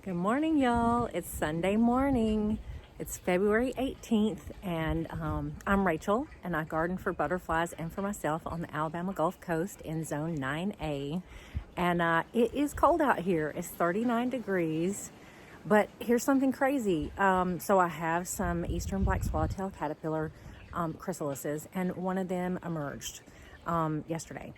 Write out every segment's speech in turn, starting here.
Good morning, y'all. It's Sunday morning. It's February 18th, and I'm Rachel, and I garden for butterflies and for myself on the Alabama Gulf Coast in Zone 9A. And it is cold out here. It's 39 degrees. But here's something crazy. So I have some Eastern Black Swallowtail Caterpillar chrysalises, and one of them emerged yesterday.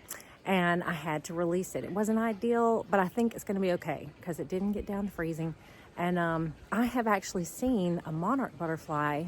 And I had to release it. It wasn't ideal, but I think it's going to be okay because it didn't get down to freezing. And I have actually seen a monarch butterfly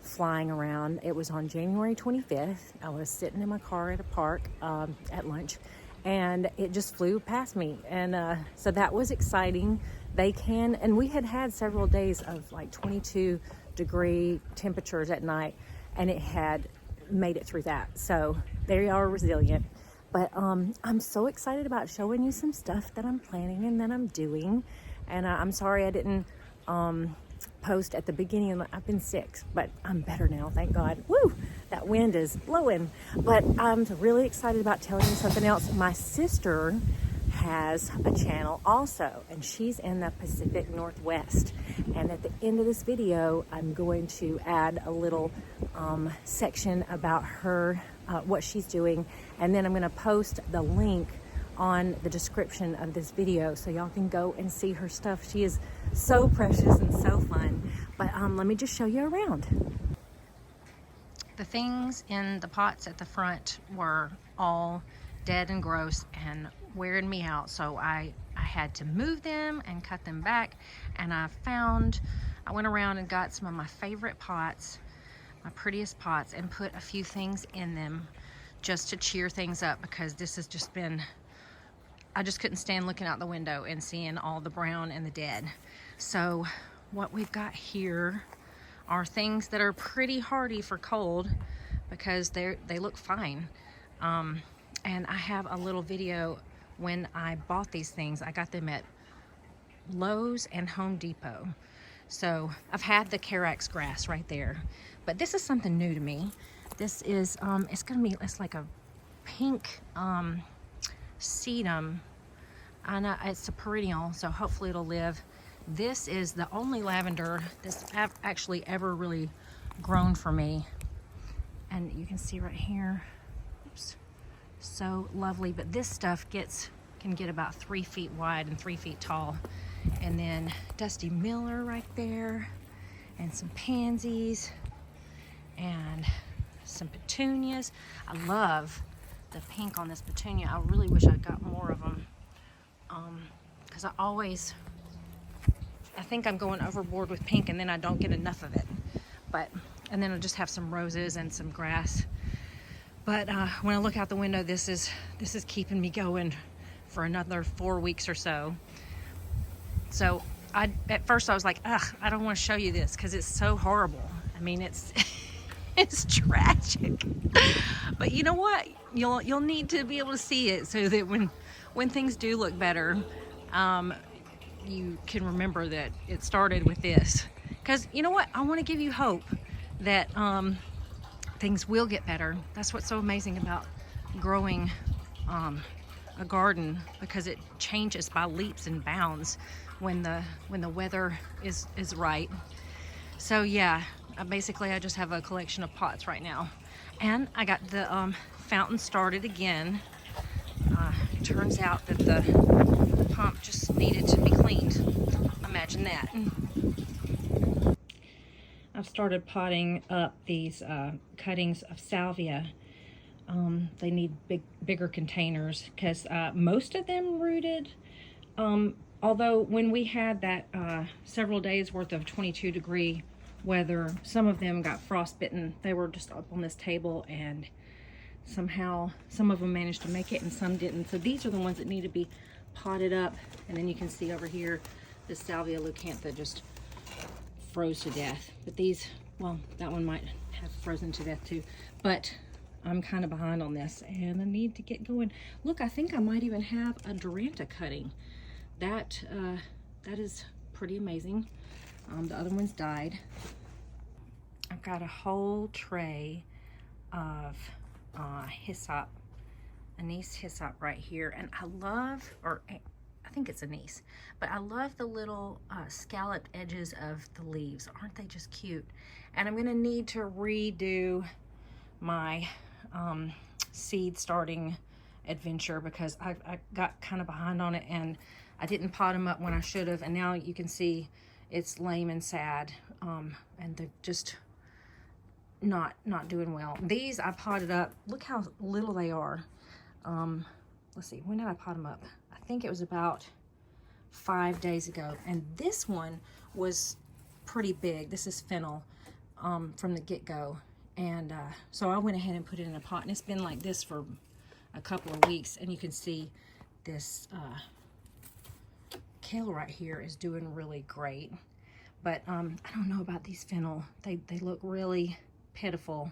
flying around. It was on January 25th. I was sitting in my car at a park at lunch, and it just flew past me. And so that was exciting. They can, and we had several days of like 22-degree temperatures at night, and it had made it through that. So they are resilient. But I'm so excited about showing you some stuff that I'm planning and that I'm doing. And I'm sorry I didn't post at the beginning. I've been sick, but I'm better now, thank God. Woo! That wind is blowing. But I'm really excited about telling you something else. My sister has a channel also, and she's in the Pacific Northwest. And at the end of this video, I'm going to add a little section about her, what she's doing, and then I'm going to post the link on the description of this video so y'all can go and see her stuff. She is so precious and so fun. But let me just show you around. The things in the pots at the front were all dead and gross and wearing me out, so I had to move them and cut them back. And I went around and got some of my favorite pots, my prettiest pots, and put a few things in them just to cheer things up, because this has just been, I just couldn't stand looking out the window and seeing all the brown and the dead. So what we've got here are things that are pretty hardy for cold because they look fine. And I have a little video when I bought these things. I got them at Lowe's and Home Depot. So I've had the Carax grass right there, but this is something new to me. This is it's like a pink sedum, and it's a perennial, so hopefully it'll live. This is the only lavender that's actually ever really grown for me, and you can see right here. Oops. So lovely. But this stuff can get about 3 feet wide and 3 feet tall. And then Dusty Miller right there, and some pansies and some petunias. I love the pink on this petunia. I really wish I got more of them, because I think I'm going overboard with pink, and then I don't get enough of it. And then I'll just have some roses and some grass. But when I look out the window, this is keeping me going for another 4 weeks or so. So at first I was like, ugh, I don't want to show you this because it's so horrible. I mean, it's it's tragic. But you know what? You'll need to be able to see it so that when things do look better, you can remember that it started with this. Because you know what? I want to give you hope that things will get better. That's what's so amazing about growing a garden, because it changes by leaps and bounds when the weather is right. So yeah, I just have a collection of pots right now, and I got the fountain started again. It turns out that the pump just needed to be cleaned. Imagine that. I've started potting up these cuttings of salvia. They need bigger containers because most of them rooted. Although when we had that several days worth of 22-degree weather, some of them got frostbitten. They were just up on this table, and somehow some of them managed to make it and some didn't. So these are the ones that need to be potted up. And then you can see over here, the salvia leucantha just froze to death. But these, well, that one might have frozen to death too. But I'm kind of behind on this, and I need to get going. Look, I think I might even have a Duranta cutting. That is pretty amazing. The other ones died. I've got a whole tray of hyssop, anise hyssop right here, and I think it's anise. But I love the little scalloped edges of the leaves. Aren't they just cute? And I'm gonna need to redo my seed starting adventure because I got kind of behind on it and I didn't pot them up when I should have, and now you can see it's lame and sad, and they're just not doing well. These I potted up. Look how little they are. Let's see, when did I pot them up? I think it was about 5 days ago, and this one was pretty big. This is fennel from the get-go, and so I went ahead and put it in a pot, and it's been like this for a couple of weeks, and you can see this kale right here is doing really great. But I don't know about these fennel. They look really pitiful.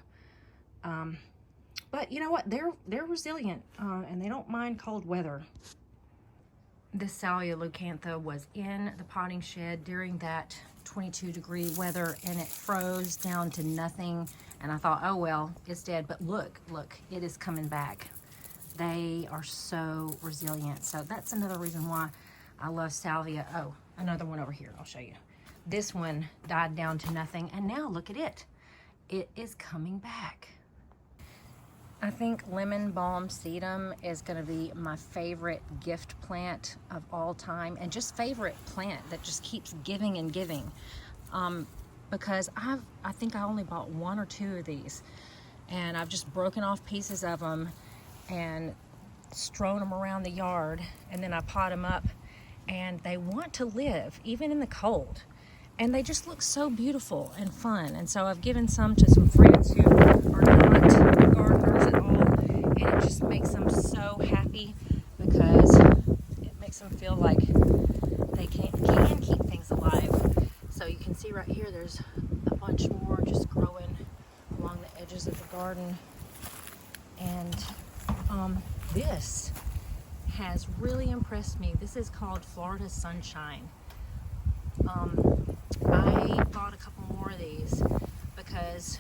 But you know what? They're resilient, and they don't mind cold weather. This Salvia leucantha was in the potting shed during that 22-degree weather, and it froze down to nothing. And I thought, oh well, it's dead. But look, it is coming back. They are so resilient. So that's another reason why I love Salvia. Oh, another one over here. I'll show you. This one died down to nothing, and now look at it. It is coming back. I think lemon balm sedum is going to be my favorite gift plant of all time, and just favorite plant that just keeps giving and giving. Because I think I only bought 1 or 2 of these, and I've just broken off pieces of them and strewn them around the yard, and then I pot them up, and they want to live even in the cold, and they just look so beautiful and fun. And so I've given some to some friends who are not gardeners at all, and it just makes them so happy because it makes them feel like they can keep things alive. So you can see right here there's a bunch more just growing along the edges of the garden. And this has really impressed me. This is called Florida Sunshine. I bought a couple more of these because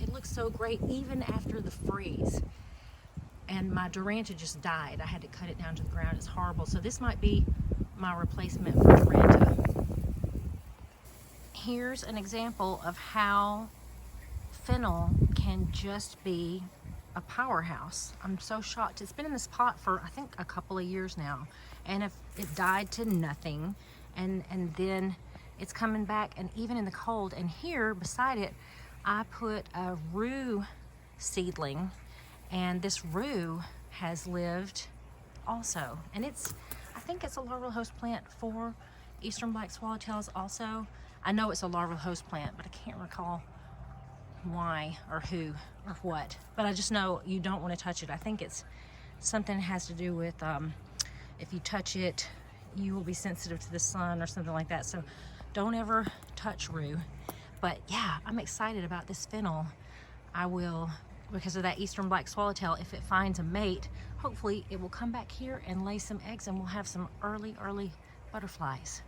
it looks so great even after the freeze. And my Duranta just died. I had to cut it down to the ground. It's horrible. So this might be my replacement for Duranta. Here's an example of how fennel can just be a powerhouse. I'm so shocked. It's been in this pot for I think a couple of years now, and if it died to nothing, and then it's coming back, and even in the cold. And here beside it I put a rue seedling, and this rue has lived also, and I think it's a larval host plant for eastern black swallowtails also. I know it's a larval host plant, but I can't recall why or who or what, but I just know you don't want to touch it. I think it's something that has to do with if you touch it you will be sensitive to the sun or something like that, so don't ever touch rue. But yeah, I'm excited about this fennel. I will, because of that eastern black swallowtail, if it finds a mate, hopefully it will come back here and lay some eggs, and we'll have some early butterflies.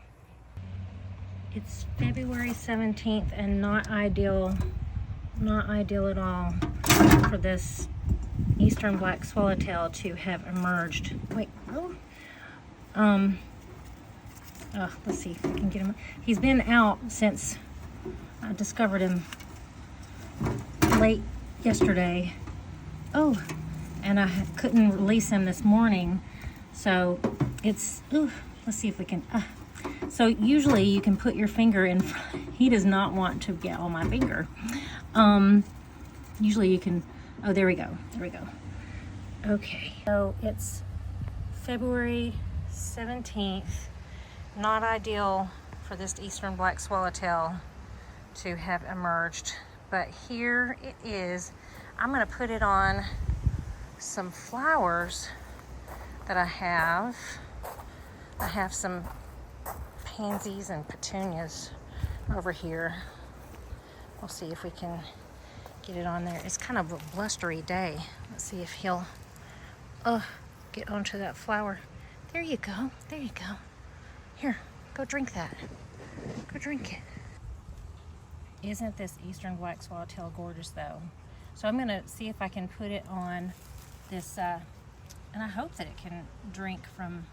It's February 17th and not ideal at all for this eastern black swallowtail to have emerged. Wait, let's see if we can get him. He's been out since I discovered him late yesterday. Oh, and I couldn't release him this morning, so it's, let's see if we can, so usually you can put your finger in front. He does not want to get on my finger. Usually you can, oh, there we go. Okay, so it's February 17th. Not ideal for this eastern black swallowtail to have emerged, but here it is. I'm going to put it on some flowers that I have. I have some pansies and petunias over here. We'll see if we can get it on there. It's kind of a blustery day. Let's see if he'll get onto that flower. There you go. Here, go drink that. Go drink it. Isn't this eastern black swallowtail gorgeous though? So I'm gonna see if I can put it on this, and I hope that it can drink from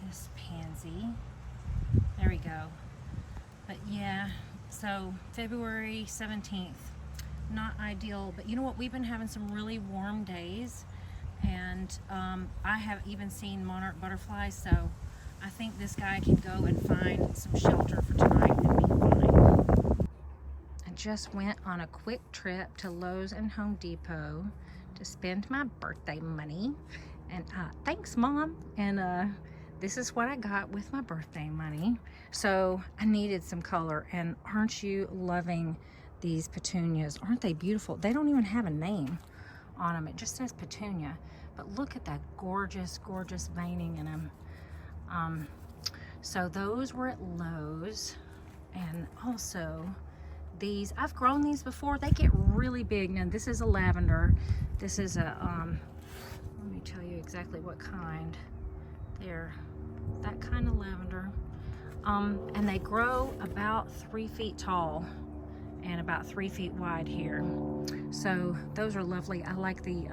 this pansy. There we go. But yeah, so February 17th, not ideal, but you know what? We've been having some really warm days, and I have even seen monarch butterflies, so I think this guy can go and find some shelter for tonight and be fine. I just went on a quick trip to Lowe's and Home Depot to spend my birthday money, and thanks, Mom. And this is what I got with my birthday money. So I needed some color, and aren't you loving these petunias? Aren't they beautiful? They don't even have a name on them. It just says petunia, but look at that gorgeous, gorgeous veining in them. So those were at Lowe's. And also these, I've grown these before. They get really big. Now this is a lavender. This is a, let me tell you exactly what kind. They're that kind of lavender. And they grow about 3 feet tall and about 3 feet wide here. So those are lovely. I like the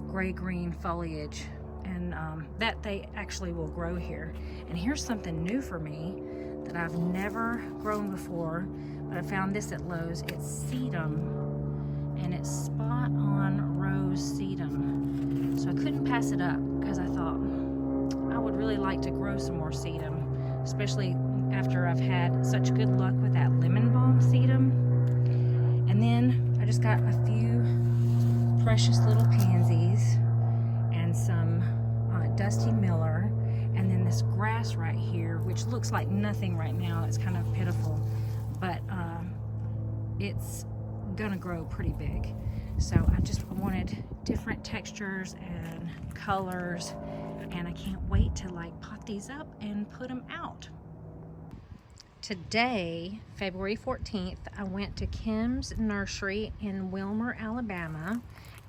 gray-green foliage, and that they actually will grow here. And here's something new for me that I've never grown before, but I found this at Lowe's. It's sedum, and it's spot on rose sedum. So I couldn't pass it up because I thought I would really like to grow some more sedum, especially after I've had such good luck with that lemon balm sedum. And then I just got a few precious little pansies and some Dusty Miller, and then this grass right here, which looks like nothing right now. It's kind of pitiful, but it's gonna grow pretty big. So I just wanted different textures and colors, and I can't wait to like pot these up and put them out. Today, February 14th, I went to Kim's Nursery in Wilmer, Alabama,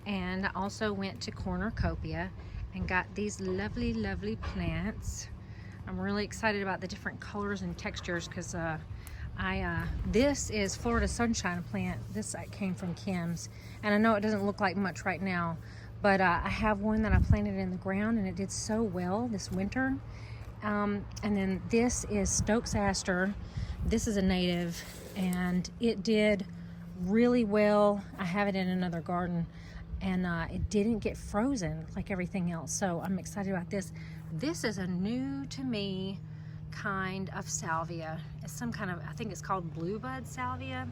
and I also went to Cornucopia and got these lovely, lovely plants. I'm really excited about the different colors and textures because this is Florida Sunshine plant. This came from Kim's, and I know it doesn't look like much right now, but I have one that I planted in the ground and it did so well this winter. And then this is Stokes Aster. This is a native, and it did really well. I have it in another garden, and it didn't get frozen like everything else, so I'm excited about this. This is a new to me kind of salvia. It's some kind of, I think it's called bluebud salvia.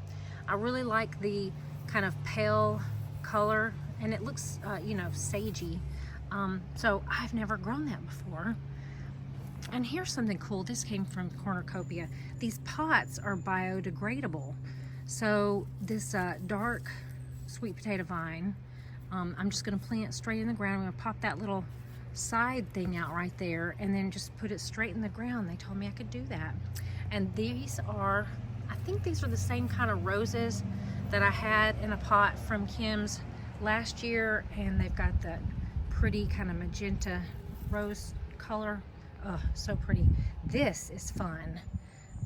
I really like the kind of pale color, and it looks you know, sagey. So I've never grown that before. And here's something cool. This came from Cornucopia. These pots are biodegradable. So this dark sweet potato vine, I'm just gonna plant straight in the ground. I'm gonna pop that little side thing out right there and then just put it straight in the ground. They told me I could do that. And these are, I think these are the same kind of roses that I had in a pot from Kim's last year, and they've got that pretty kind of magenta rose color. Oh, so pretty. This is fun.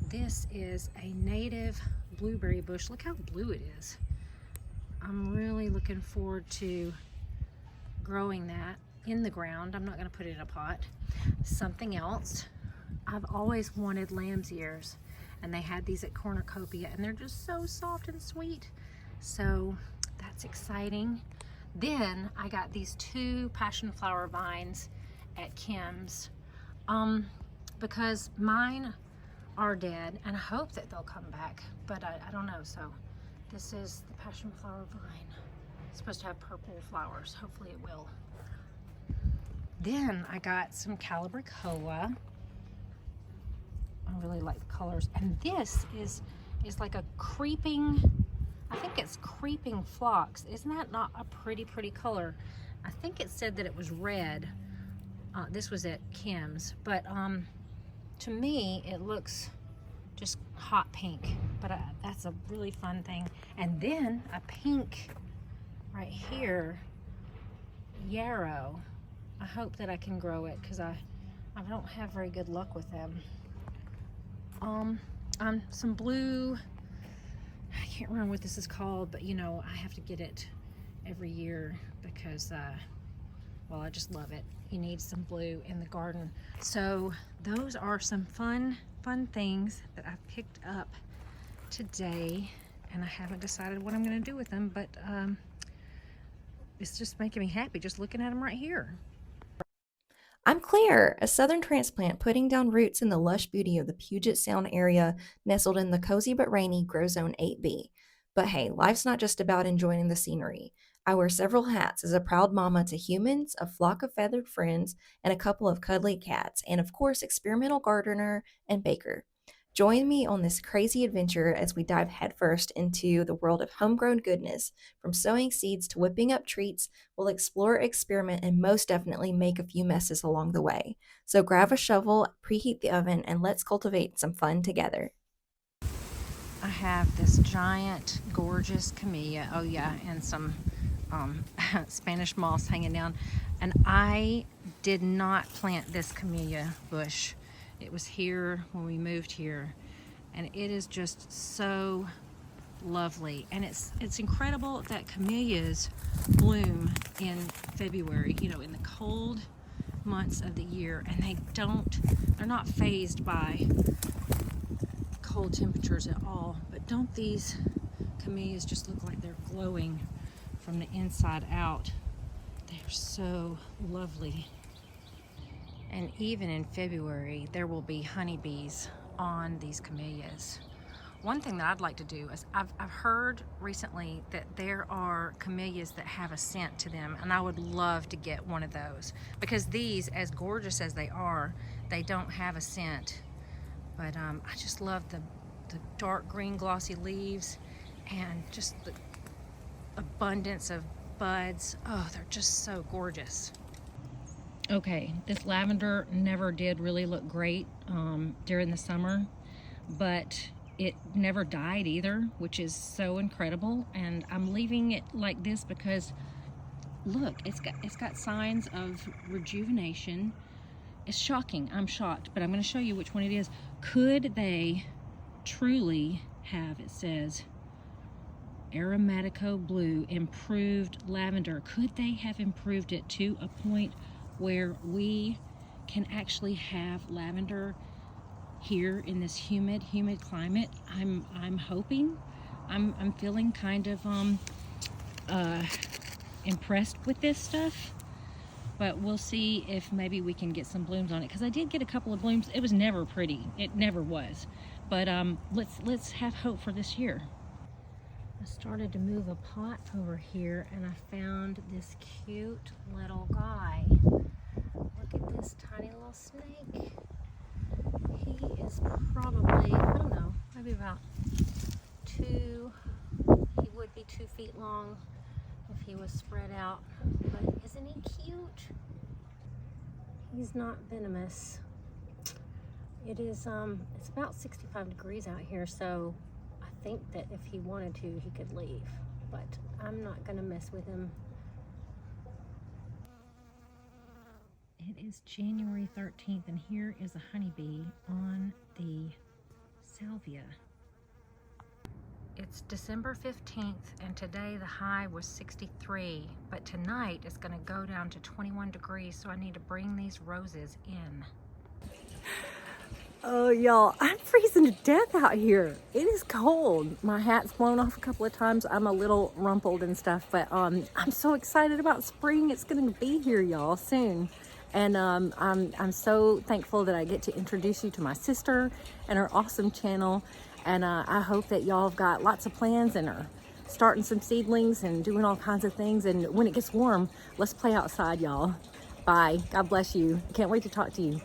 This is a native blueberry bush. Look how blue it is. I'm really looking forward to growing that in the ground. I'm not going to put it in a pot. Something else, I've always wanted lamb's ears, and they had these at Cornucopia, and they're just so soft and sweet. So that's exciting. Then I got these 2 passion flower vines at Kim's. Because mine are dead, and I hope that they'll come back, but I don't know. So this is the passion flower vine. It's supposed to have purple flowers. Hopefully it will. Then I got some Calibrachoa. I really like the colors. And this is like a creeping, I think it's creeping phlox. Isn't that not a pretty, pretty color? I think it said that it was red. This was at Kim's, but to me it looks just hot pink, but that's a really fun thing. And then a pink right here, yarrow. I hope that I can grow it because I don't have very good luck with them. Some blue, I can't remember what this is called, but you know, I have to get it every year because well, I just love it. You need some blue in the garden. So those are some fun things that I've picked up today, and I haven't decided what I'm going to do with them, but it's just making me happy just looking at them right here. I'm Claire, a southern transplant putting down roots in the lush beauty of the Puget Sound area nestled in the cozy but rainy Grow Zone 8B. But hey, life's not just about enjoying the scenery. I wear several hats as a proud mama to humans, a flock of feathered friends, and a couple of cuddly cats, and of course, experimental gardener and baker. Join me on this crazy adventure as we dive headfirst into the world of homegrown goodness. From sowing seeds to whipping up treats, we'll explore, experiment, and most definitely make a few messes along the way. So grab a shovel, preheat the oven, and let's cultivate some fun together. I have this giant, gorgeous camellia. Oh yeah, and some Spanish moss hanging down. And I did not plant this camellia bush. It was here when we moved here, and it is just so lovely. And it's incredible that camellias bloom in February, you know, in the cold months of the year, and they're not phased by cold temperatures at all. But don't these camellias just look like they're glowing from the inside out? They're so lovely. And even in February, there will be honeybees on these camellias. One thing that I'd like to do is I've heard recently that there are camellias that have a scent to them, and I would love to get one of those, because these, as gorgeous as they are, they don't have a scent. But I just love the dark green glossy leaves and just the abundance of buds. Oh, they're just so gorgeous. Okay, this lavender never did really look great during the summer, but it never died either, which is so incredible. And I'm leaving it like this because look, it's got signs of rejuvenation. It's shocking. I'm shocked, but I'm going to show you which one it is. Could they truly have, it says, Aromatico Blue improved lavender? Could they have improved it to a point where we can actually have lavender here in this humid climate? I'm hoping. I'm feeling kind of impressed with this stuff, but we'll see if maybe we can get some blooms on it, because I did get a couple of blooms. It was never pretty, it never was, but let's have hope for this year. I started to move a pot over here, and I found this cute little guy. Look at this tiny little snake. He is probably, I don't know, maybe about he would be 2 feet long if he was spread out, but isn't he cute? He's not venomous. It is, it's about 65 degrees out here, so I think that if he wanted to, he could leave, but I'm not gonna mess with him. It is January 13th, and here is a honeybee on the salvia. It's December 15th, and today the high was 63, but tonight it's going to go down to 21 degrees, so I need to bring these roses in. Oh, y'all, I'm freezing to death out here. It is cold. My hat's blown off a couple of times. I'm a little rumpled and stuff, but I'm so excited about spring. It's going to be here, y'all, soon. And I'm so thankful that I get to introduce you to my sister and her awesome channel. And I hope that y'all have got lots of plans and are starting some seedlings and doing all kinds of things. And when it gets warm, let's play outside, y'all. Bye. God bless you. Can't wait to talk to you.